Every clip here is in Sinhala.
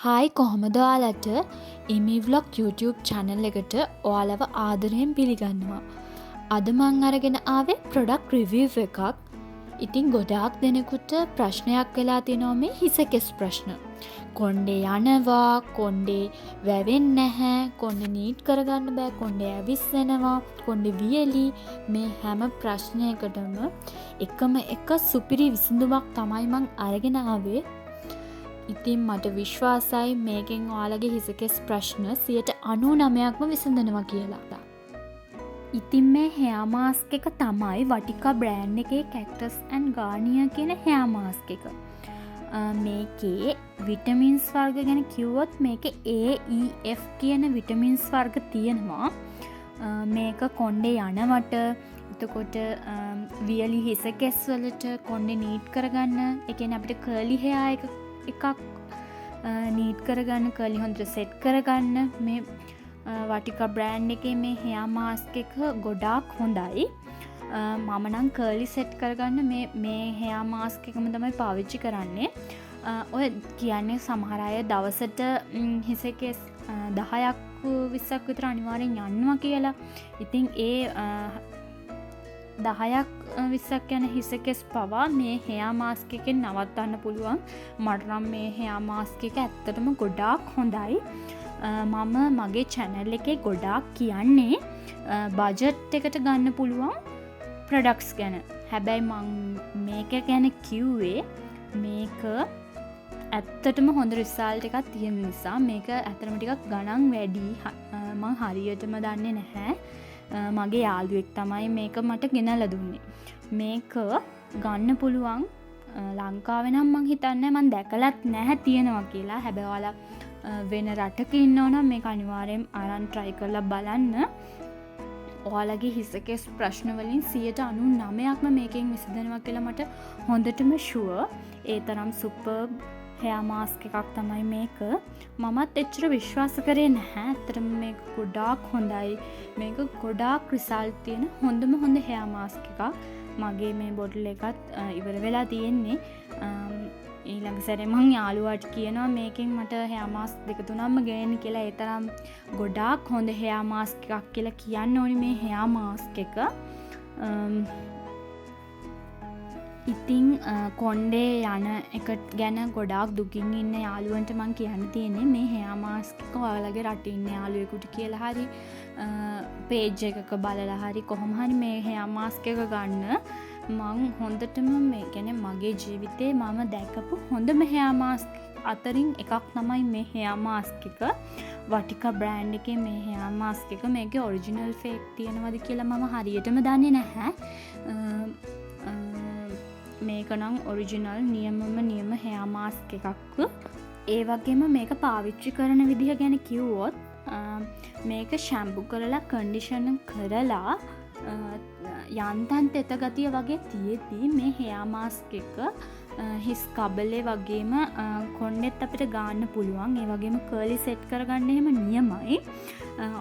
හායි කොහොමද ඔයාලට ඉමිව්ලොග් YouTube channel එකට ඔයාලව ආදරයෙන් පිළිගන්නවා. අද මං අරගෙන ආවේ product review එකක්. ඉතින් ගොඩාක් දෙනෙකුට ප්‍රශ්නයක් වෙලා තියෙනවා මේ හිසකෙස් ප්‍රශ්න. කොණ්ඩේ යනවා, කොණ්ඩේ වැවෙන්නේ නැහැ, කොණ්ඩේ නීට් කරගන්න බෑ, කොණ්ඩේ ඇවිස්සෙනවා, කොණ්ඩේ වියලි, මේ හැම ප්‍රශ්නයකටම එකම එක සුපිරි විසඳුමක් තමයි මං අරගෙන ආවේ. ඉතින් මට විශ්වාසයි මේකෙන් ඔයාලගේ හිසකෙස් ප්‍රශ්න 99%ක්ම විසඳනවා කියලා. ඉතින් මේ hair mask එක තමයි වටිකා බ්‍රෑන්ඩ් එකේ Cactus and Garnier කියන hair mask එක. මේකේ විටමින්ස් වර්ග ගැන කිව්වොත් මේකේ A, E, F කියන විටමින්ස් වර්ග තියෙනවා. මේක කොණ්ඩේ යනවට, එතකොට වියලි හිසකෙස් වලට කොණ්ඩේ නීට් කරගන්න, ඒ කියන්නේ අපිට curly hair එකක් නීට් කරගන්න, කර්ලි හොඳට සෙට් කරගන්න මේ වටිකා බ්‍රෑන්ඩ් එකේ මේ hair mask එක ගොඩාක් හොඳයි. මම නම් කර්ලි සෙට් කරගන්න මේ hair mask එකම තමයි පාවිච්චි කරන්නේ. ඔය කියන්නේ සමහර අය දවසට හිසකෙස් 10ක් 20ක් විතර අනිවාර්යෙන් යනවා කියලා. ඉතින් ඒ 10ක් 20ක් යන හිසකෙස් පවා මේ hair mask එකෙන් නවත්තන්න පුළුවන්. මට නම් මේ hair mask එක ඇත්තටම ගොඩාක් හොඳයි. මම මගේ channel එකේ ගොඩාක් කියන්නේ බජට් එකට ගන්න පුළුවන් products ගැන. හැබැයි මම මේක ගැන කිව්වේ මේක ඇත්තටම හොඳ රිසල්ට් එකක් තියෙන නිසා. මේක ඇත්තටම ටිකක් ගණන් වැඩි. මම හරියටම දන්නේ නැහැ. මගේ යාළුවෙක් තමයි මේක මට ගෙනල්ලා දුන්නේ. මේක ගන්න පුළුවන් ලංකාවේ නම් මං හිතන්නේ මං දැකලත් නැහැ තියෙනවා කියලා. හැබැයි ඔයාලා වෙන රටක ඉන්නව නම් මේක අනිවාර්යෙන් අරන් try කරලා බලන්න. ඔයාලගේ හිසකෙස් ප්‍රශ්න වලින් 99%ක්ම මේකෙන් විසඳනවා කියලා මට හොඳටම sure. ඒ තරම් superb hair mask එකක් තමයි මේක. මමත් එච්චර විශ්වාස කරේ නැහැ. ඇත්තටම මේක ගොඩාක් හොඳයි. මේක ගොඩාක් රිසල්ට් තියෙන හොඳම හොඳ hair mask එකක්. මගේ මේ බොටල් එකත් ඉවර වෙලා තියෙන්නේ. ඊළඟ සැරේ මං යාළුවාට කියනවා මේකෙන් මට hair mask දෙක තුනක්ම ගේන්න කියලා. ඒ තරම් ගොඩාක් හොඳ hair mask එකක් කියලා කියන්න ඕනි මේ hair mask එක. ඉතින් කොණ්ඩේ යන එක ගැන ගොඩාක් දුකින් ඉන්න යාළුවන්ට මං කියන්න තියෙන්නේ මේ hair mask එක ඔයාලගේ රටේ ඉන්න යාළුවෙකුට කියලා හරි page එකක බලලා හරි කොහොම හරි මේ hair mask එක ගන්න. මං හොඳටම මේ කියන්නේ මගේ ජීවිතේ මම දැකපු හොඳම hair mask අතරින් එකක් තමයි මේ hair mask එක. වටිකා බ්‍රෑන්ඩ් එකේ මේ hair mask එක. මේකේ ඔරිජිනල් ෆේක් තියෙනවද කියලා මම හරියටම දන්නේ නැහැ. මේක නම් ඔරිජිනල් නියම hair mask එකක්. ඒ වගේම මේක පාවිච්චි කරන විදිහ ගැන කිව්වොත් මේක ෂැම්පු කරලා කන්ඩිෂන් කරලා යන්තම් තෙත ගතිය වගේ තියෙද්දි මේ hair mask එක හිස් කබලේ වගේම කොණ්ඩෙත් අපිට ගන්න පුළුවන්. ඒ වගේම curly set කරගන්න එහෙම නියමයි.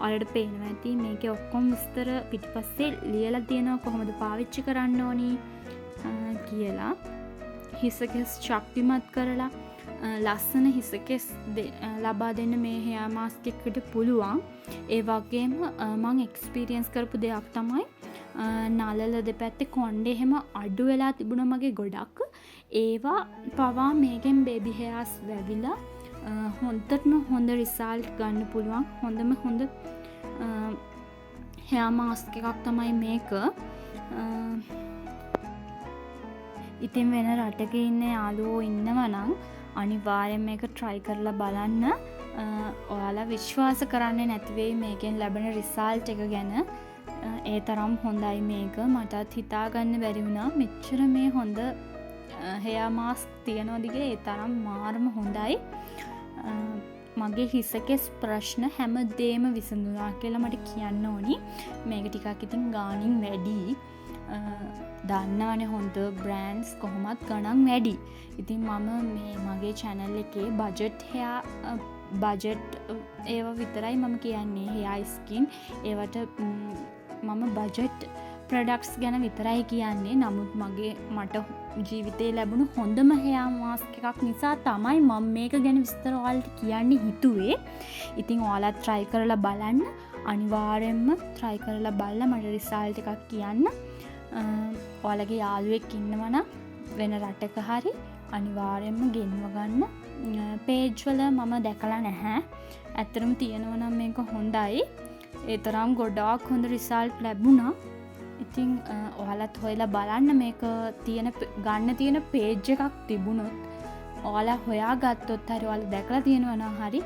ඔයාලට පේනවා ඇති මේකේ ඔක්කොම විස්තර පිටිපස්සේ ලියලා තියෙනවා කොහොමද පාවිච්චි කරන්න ඕනි කියලා. හිසකෙස් ශක්තිමත් කරලා ලස්සන හිසකෙස් ලබා දෙන්න මේ hair mask එකට පුළුවන්. ඒ වගේම මම එක්ස්පීරියන්ස් කරපු දෙයක් තමයි නලල දෙපැත්තේ කොණ්ඩේ එහෙම අඩු වෙලා තිබුණා මගේ ගොඩක්. ඒවා පවා මේකෙන් baby hairs වැවිලා හොඳටම හොඳ රිසල්ට් ගන්න පුළුවන්. හොඳම හොඳ hair mask එකක් තමයි මේක. ඉතින් වෙන රටක ඉන්න යාළුවෝ ඉන්නවා නම් අනිවාර්යෙන් මේක try කරලා බලන්න. ඔයාලා විශ්වාස කරන්නේ නැති වෙයි මේකෙන් ලැබෙන රිසල්ට් එක ගැන. ඒ තරම් හොඳයි මේක. මටත් හිතාගන්න බැරි වුණා මෙච්චර මේ හොඳ hair mask තියනවාද කියලා. ඒ තරම් මාරම හොඳයි. මගේ හිසකෙස් ප්‍රශ්න හැමදේම විසඳුණා කියලා මට කියන්න ඕනි. මේක ටිකක් ඉතින් ගාණින් වැඩි. දන්නවනේ හොඳ බ්‍රෑන්ඩ්ස් කොහොමත් ගණන් වැඩි. ඉතින් මම මේ මගේ channel එකේ බජට් ඒවා විතරයි මම කියන්නේ. hair skin ඒවට මම බජට් ප්‍රොඩක්ට්ස් ගැන විතරයි කියන්නේ. නමුත් මට ජීවිතේ ලැබුණු හොඳම හෙයා මාස්ක් එකක් නිසා තමයි මම මේක ගැන විස්තර ඔයාලට කියන්න හිතුවේ. ඉතින් ඔයාලත් try කරලා බලන්න. අනිවාර්යෙන්ම try කරලා බලලා මට රිසල්ට් එකක් කියන්න. ඔයාලගේ යාළුවෙක් ඉන්නවා නම් වෙන රටක හරි අනිවාර්යෙන්ම ගෙන්ව ගන්න. පේජ් වල මම දැකලා නැහැ. ඇත්තටම තියෙනවා නම් මේක හොඳයි. ඒ තරම් ගොඩාක් හොඳ රිසල්ට් ලැබුණා. ඉතින් ඔයාලත් හොයලා බලන්න මේක ගන්න තියෙන පේජ් එකක් තිබුණොත් ඔයාලා හොයා ගත්තොත් හරි ඔයාලා දැකලා තියෙනවා නම් හරි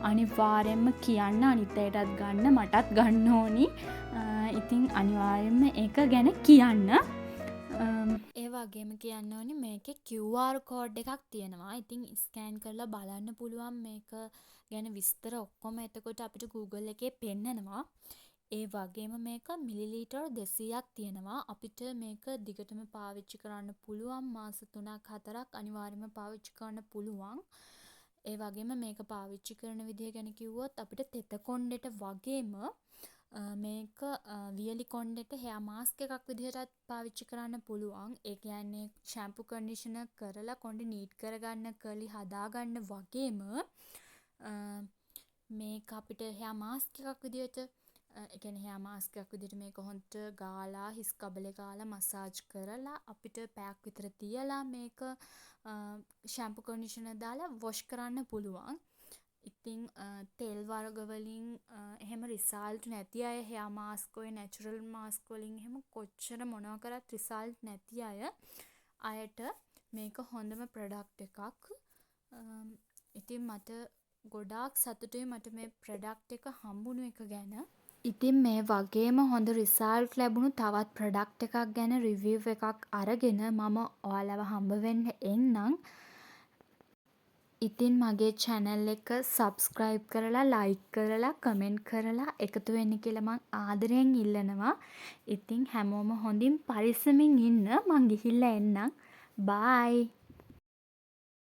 අනිවාර්යෙන්ම කියන්න අනිත් අයටත් ගන්න මටත් ගන්න ඕනි. ඉතින් අනිවාර්යෙන්ම ඒක ගැන කියන්න. ඒ වගේම කියන්න ඕනි මේකේ QR කෝඩ් එකක් තියෙනවා. ඉතින් ස්කෑන් කරලා බලන්න පුළුවන් මේක ගැන විස්තර ඔක්කොම එතකොට අපිට Google එකේ පෙන්නනවා. ඒ වගේම මේක මිලිලීටර් 200ක් තියෙනවා. අපිට මේක දිගටම පාවිච්චි කරන්න පුළුවන්. මාස 3-4ක් අනිවාර්යයෙන්ම පාවිච්චි කරන්න පුළුවන්. ඒ වගේම මේක පාවිච්චි කරන විදිහ ගැන කිව්වොත් අපිට තෙත කොණ්ඩෙට වගේම මේක වියලි කොණ්ඩෙට හෙයා මාස්ක් එකක් විදිහටත් පාවිච්චි කරන්න පුළුවන්. ඒ කියන්නේ ෂැම්පු කන්ඩිෂනර් කරලා කොණ්ඩේ නීට් කරගන්න, කර්ලි හදාගන්න වගේම මේක අපිට හෙයා මාස්ක් එකක් විදිහට ඒ කියන්නේ හෙයා මාස්ක් එකක් විදිහට මේක හොන්ට ගාලා හිස් කබලේ ගාලා මසාජ් කරලා අපිට පැයක් විතර තියලා මේක ෂැම්පු කන්ඩිෂනර් දාලා වොෂ් කරන්න පුළුවන්. ඉතින් තෙල් වර්ග වලින් එහෙම රිසල්ට් නැති අය හෙයා මාස්ක් ඔය නැචරල් මාස්ක් වලින් එහෙම කොච්චර මොනවා කරත් රිසල්ට් නැති අයට මේක හොඳම ප්‍රොඩක්ට් එකක්. ඉතින් මට ගොඩාක් සතුටුයි මට මේ ප්‍රොඩක්ට් එක හම්බුණු එක ගැන. ඉතින් මේ වගේම හොඳ රිසල්ට් ලැබුණු තවත් ප්‍රොඩක්ට් එකක් ගැන රිවිව් එකක් අරගෙන මම ඔයාලව හම්බ වෙන්න එන්නම්. ඉතින් මගේ channel එක subscribe කරලා like කරලා comment කරලා එකතු වෙන්න කියලා මං ආදරයෙන් ඉල්ලනවා. ඉතින් හැමෝම හොඳින් පරිස්සමින් ඉන්න. මං ගිහිල්ලා එන්නම්. bye.